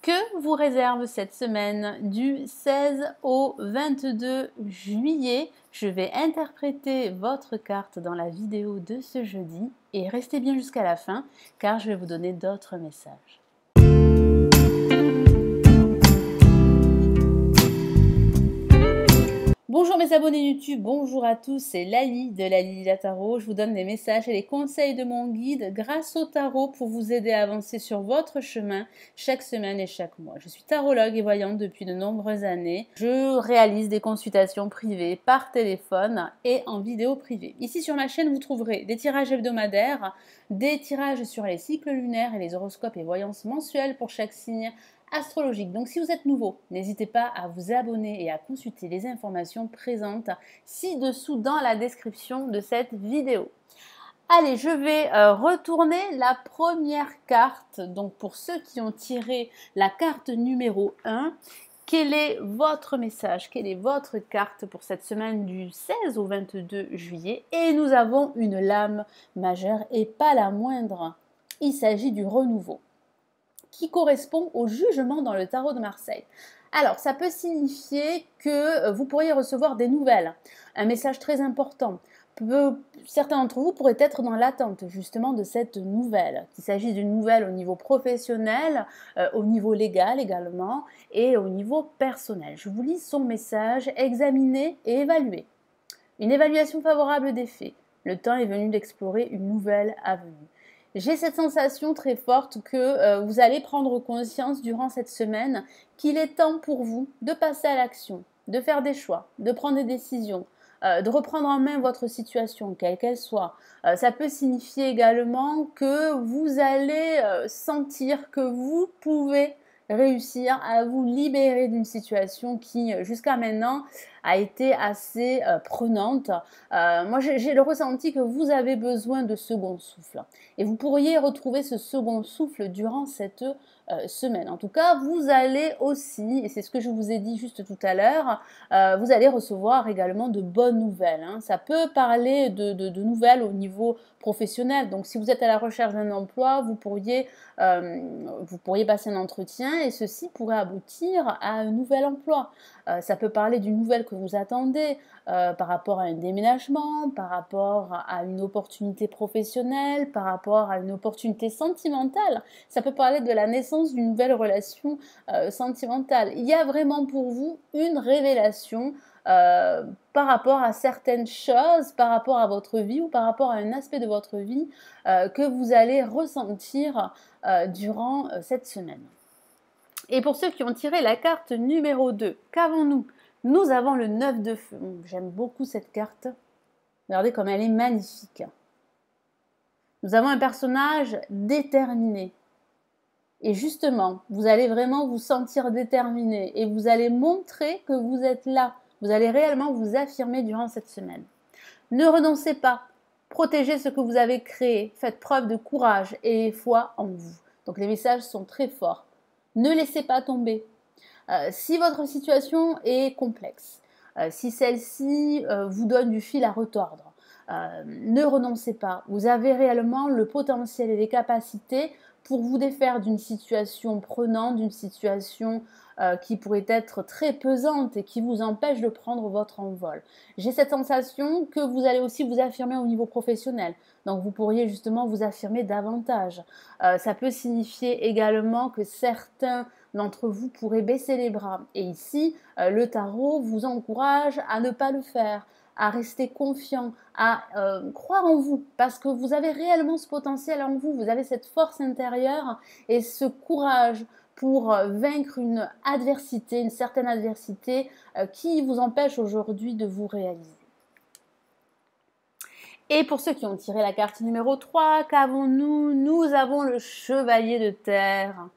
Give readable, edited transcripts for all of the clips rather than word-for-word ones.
Que vous réserve cette semaine du 16 au 22 juillet? Je vais interpréter votre carte dans la vidéo de ce jeudi et restez bien jusqu'à la fin car je vais vous donner d'autres messages. Bonjour mes abonnés YouTube, bonjour à tous, c'est Lali de Lali Tarot. Je vous donne des messages et les conseils de mon guide grâce au tarot pour vous aider à avancer sur votre chemin chaque semaine et chaque mois. Je suis tarologue et voyante depuis de nombreuses années. Je réalise des consultations privées par téléphone et en vidéo privée. Ici sur ma chaîne, vous trouverez des tirages hebdomadaires, des tirages sur les cycles lunaires et les horoscopes et voyances mensuelles pour chaque signe astrologique. Donc si vous êtes nouveau, n'hésitez pas à vous abonner et à consulter les informations présentes ci-dessous dans la description de cette vidéo. Allez, je vais retourner la première carte. Donc pour ceux qui ont tiré la carte numéro 1, quel est votre message? Quelle est votre carte pour cette semaine du 16 au 22 juillet? Et nous avons une lame majeure et pas la moindre. Il s'agit du renouveau, qui correspond au jugement dans le tarot de Marseille. Alors, ça peut signifier que vous pourriez recevoir des nouvelles, un message très important. Certains d'entre vous pourraient être dans l'attente justement de cette nouvelle, qu'il s'agisse d'une nouvelle au niveau professionnel, au niveau légal également et au niveau personnel. Je vous lis son message: examiner et évaluer. Une évaluation favorable des faits. Le temps est venu d'explorer une nouvelle avenue. J'ai cette sensation très forte que vous allez prendre conscience durant cette semaine qu'il est temps pour vous de passer à l'action, de faire des choix, de prendre des décisions, de reprendre en main votre situation, quelle qu'elle soit. Ça peut signifier également que vous allez sentir que vous pouvez réussir à vous libérer d'une situation qui, jusqu'à maintenant, a été assez prenante. Moi, j'ai le ressenti que vous avez besoin de second souffle. Et vous pourriez retrouver ce second souffle durant cette semaine. En tout cas, vous allez aussi, et c'est ce que je vous ai dit juste tout à l'heure, vous allez recevoir également de bonnes nouvelles. Ça peut parler de nouvelles au niveau professionnel. Donc, si vous êtes à la recherche d'un emploi, vous pourriez passer un entretien et ceci pourrait aboutir à un nouvel emploi. Ça peut parler d'une nouvelle que vous attendez par rapport à un déménagement, par rapport à une opportunité professionnelle, par rapport à une opportunité sentimentale. Ça peut parler de la naissance d'une nouvelle relation sentimentale. Il y a vraiment pour vous une révélation par rapport à certaines choses, par rapport à votre vie ou par rapport à un aspect de votre vie que vous allez ressentir durant cette semaine. Et pour ceux qui ont tiré la carte numéro 2, qu'avons-nous? Nous avons le 9 de feu. J'aime beaucoup cette carte. Regardez comme elle est magnifique. Nous avons un personnage déterminé. Et justement, vous allez vraiment vous sentir déterminé et vous allez montrer que vous êtes là. Vous allez réellement vous affirmer durant cette semaine. Ne renoncez pas. Protégez ce que vous avez créé. Faites preuve de courage et foi en vous. Donc les messages sont très forts. Ne laissez pas tomber. Si votre situation est complexe, si celle-ci vous donne du fil à retordre, ne renoncez pas. Vous avez réellement le potentiel et les capacités pour vous défaire d'une situation prenante, d'une situation qui pourrait être très pesante et qui vous empêche de prendre votre envol. J'ai cette sensation que vous allez aussi vous affirmer au niveau professionnel. Donc vous pourriez justement vous affirmer davantage. Ça peut signifier également que certains d'entre vous pourraient baisser les bras. Et ici, le tarot vous encourage à ne pas le faire, à rester confiant, à croire en vous, parce que vous avez réellement ce potentiel en vous, vous avez cette force intérieure et ce courage pour vaincre une adversité, une certaine adversité qui vous empêche aujourd'hui de vous réaliser. Et pour ceux qui ont tiré la carte numéro 3, qu'avons-nous? Nous avons le chevalier de terre,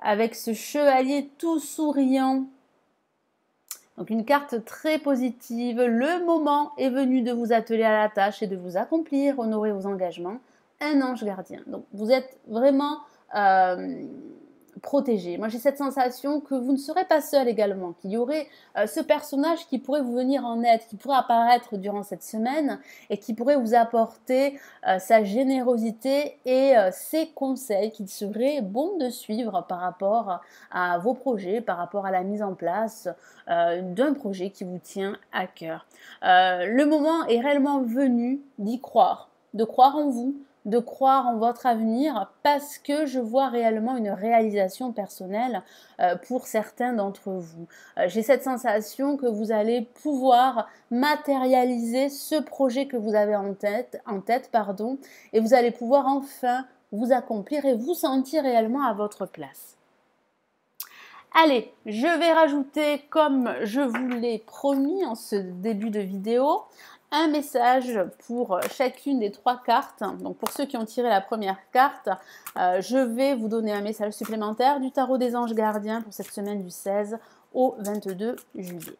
avec ce chevalier tout souriant. Donc une carte très positive. Le moment est venu de vous atteler à la tâche et de vous accomplir, honorer vos engagements. Un ange gardien. Donc vous êtes vraiment protégé. Moi, j'ai cette sensation que vous ne serez pas seul également, qu'il y aurait ce personnage qui pourrait vous venir en aide, qui pourrait apparaître durant cette semaine et qui pourrait vous apporter sa générosité et ses conseils qu'il serait bon de suivre par rapport à vos projets, par rapport à la mise en place d'un projet qui vous tient à cœur. Le moment est réellement venu d'y croire, de croire en vous, de croire en votre avenir parce que je vois réellement une réalisation personnelle pour certains d'entre vous. J'ai cette sensation que vous allez pouvoir matérialiser ce projet que vous avez en tête, et vous allez pouvoir enfin vous accomplir et vous sentir réellement à votre place. Allez, je vais rajouter, comme je vous l'ai promis en ce début de vidéo, un message pour chacune des 3 cartes. Donc pour ceux qui ont tiré la première carte, je vais vous donner un message supplémentaire du tarot des anges gardiens pour cette semaine du 16 au 22 juillet.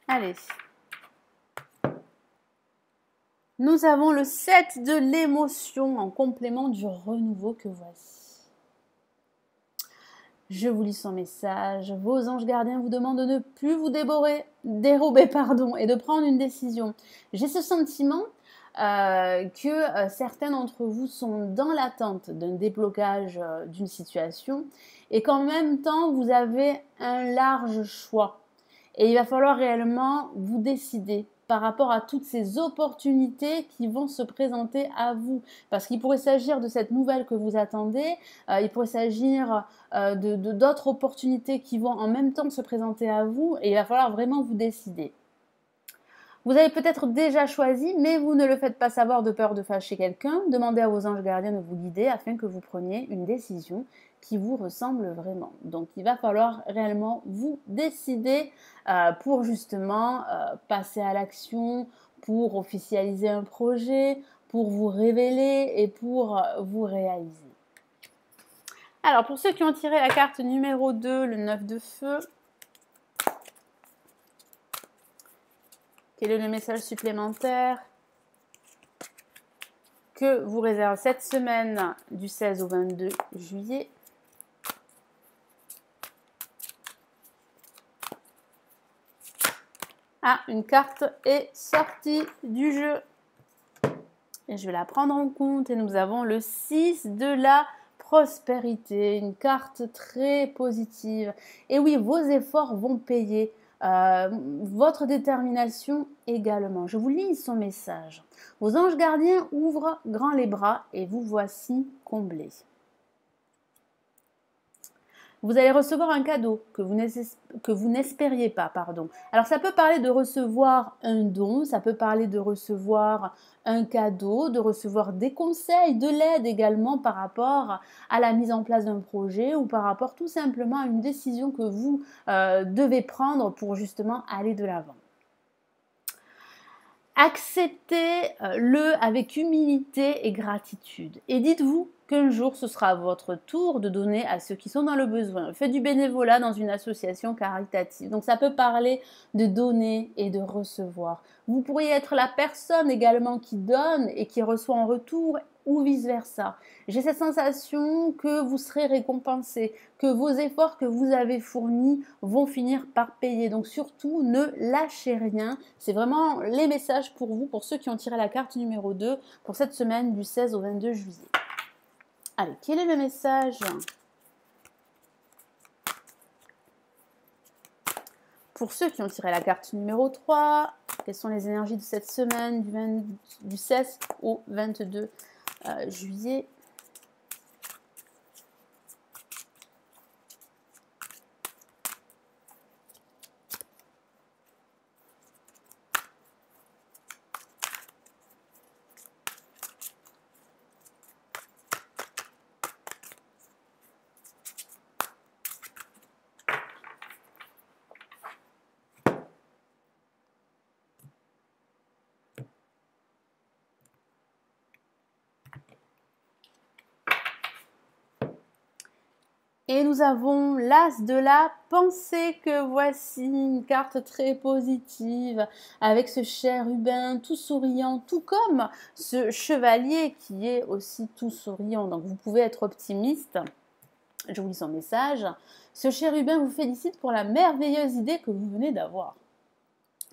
Allez. Nous avons le 7 de l'émotion en complément du renouveau que voici. Je vous lis son message. Vos anges gardiens vous demandent de ne plus vous dérober, et de prendre une décision. J'ai ce sentiment que certains d'entre vous sont dans l'attente d'un déblocage d'une situation et qu'en même temps, vous avez un large choix. Et il va falloir réellement vous décider par rapport à toutes ces opportunités qui vont se présenter à vous. Parce qu'il pourrait s'agir de cette nouvelle que vous attendez, il pourrait s'agir d'autres opportunités qui vont en même temps se présenter à vous, et il va falloir vraiment vous décider. Vous avez peut-être déjà choisi, mais vous ne le faites pas savoir de peur de fâcher quelqu'un. Demandez à vos anges gardiens de vous guider afin que vous preniez une décision qui vous ressemble vraiment. Donc, il va falloir réellement vous décider pour justement passer à l'action, pour officialiser un projet, pour vous révéler et pour vous réaliser. Alors, pour ceux qui ont tiré la carte numéro 2, le 9 de feu, quel est le message supplémentaire que vous réserve cette semaine du 16 au 22 juillet? Ah, une carte est sortie du jeu. Et je vais la prendre en compte. Et nous avons le 6 de la prospérité. Une carte très positive. Et oui, vos efforts vont payer. Votre détermination également. Je vous lis son message. Vos anges gardiens ouvrent grand les bras et vous voici comblés. Vous allez recevoir un cadeau que vous n'espériez pas, pardon. Alors ça peut parler de recevoir un don, ça peut parler de recevoir un cadeau, de recevoir des conseils, de l'aide également par rapport à la mise en place d'un projet ou par rapport tout simplement à une décision que vous devez prendre pour justement aller de l'avant. Acceptez-le avec humilité et gratitude. Et dites-vous qu'un jour, ce sera votre tour de donner à ceux qui sont dans le besoin. Faites du bénévolat dans une association caritative. Donc, ça peut parler de donner et de recevoir. Vous pourriez être la personne également qui donne et qui reçoit en retour ou vice-versa. J'ai cette sensation que vous serez récompensé, que vos efforts que vous avez fournis vont finir par payer. Donc surtout, ne lâchez rien. C'est vraiment les messages pour vous, pour ceux qui ont tiré la carte numéro 2 pour cette semaine du 16 au 22 juillet. Allez, quel est le message pour ceux qui ont tiré la carte numéro 3? Quelles sont les énergies de cette semaine du 16 au 22 juillet? Et nous avons l'As de la pensée, que voici une carte très positive avec ce chérubin tout souriant, tout comme ce chevalier qui est aussi tout souriant. Donc vous pouvez être optimiste. Je vous lis son message. Ce chérubin vous félicite pour la merveilleuse idée que vous venez d'avoir.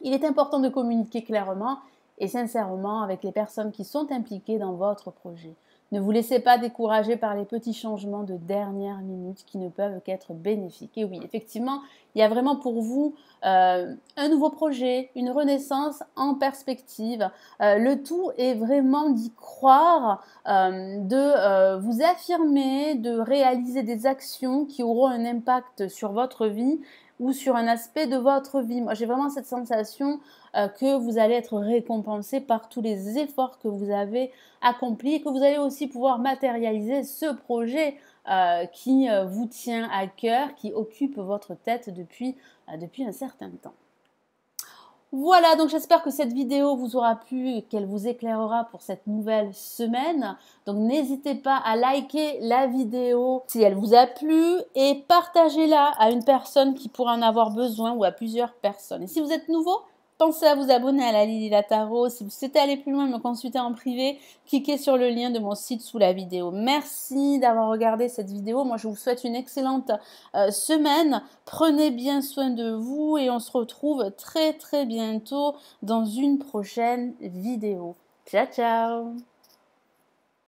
Il est important de communiquer clairement et sincèrement avec les personnes qui sont impliquées dans votre projet. Ne vous laissez pas décourager par les petits changements de dernière minute qui ne peuvent qu'être bénéfiques. Et oui, effectivement, il y a vraiment pour vous un nouveau projet, une renaissance en perspective. Le tout est vraiment d'y croire, de vous affirmer, de réaliser des actions qui auront un impact sur votre vie ou sur un aspect de votre vie. Moi, j'ai vraiment cette sensation que vous allez être récompensé par tous les efforts que vous avez accomplis et que vous allez aussi pouvoir matérialiser ce projet qui vous tient à cœur, qui occupe votre tête depuis un certain temps. Voilà, donc j'espère que cette vidéo vous aura plu et qu'elle vous éclairera pour cette nouvelle semaine. Donc n'hésitez pas à liker la vidéo si elle vous a plu et partagez-la à une personne qui pourrait en avoir besoin ou à plusieurs personnes. Et si vous êtes nouveau, pensez à vous abonner à la Lily La Tarot. Si vous souhaitez aller plus loin et me consulter en privé, cliquez sur le lien de mon site sous la vidéo. Merci d'avoir regardé cette vidéo. Moi, je vous souhaite une excellente semaine. Prenez bien soin de vous et on se retrouve très bientôt dans une prochaine vidéo. Ciao, ciao!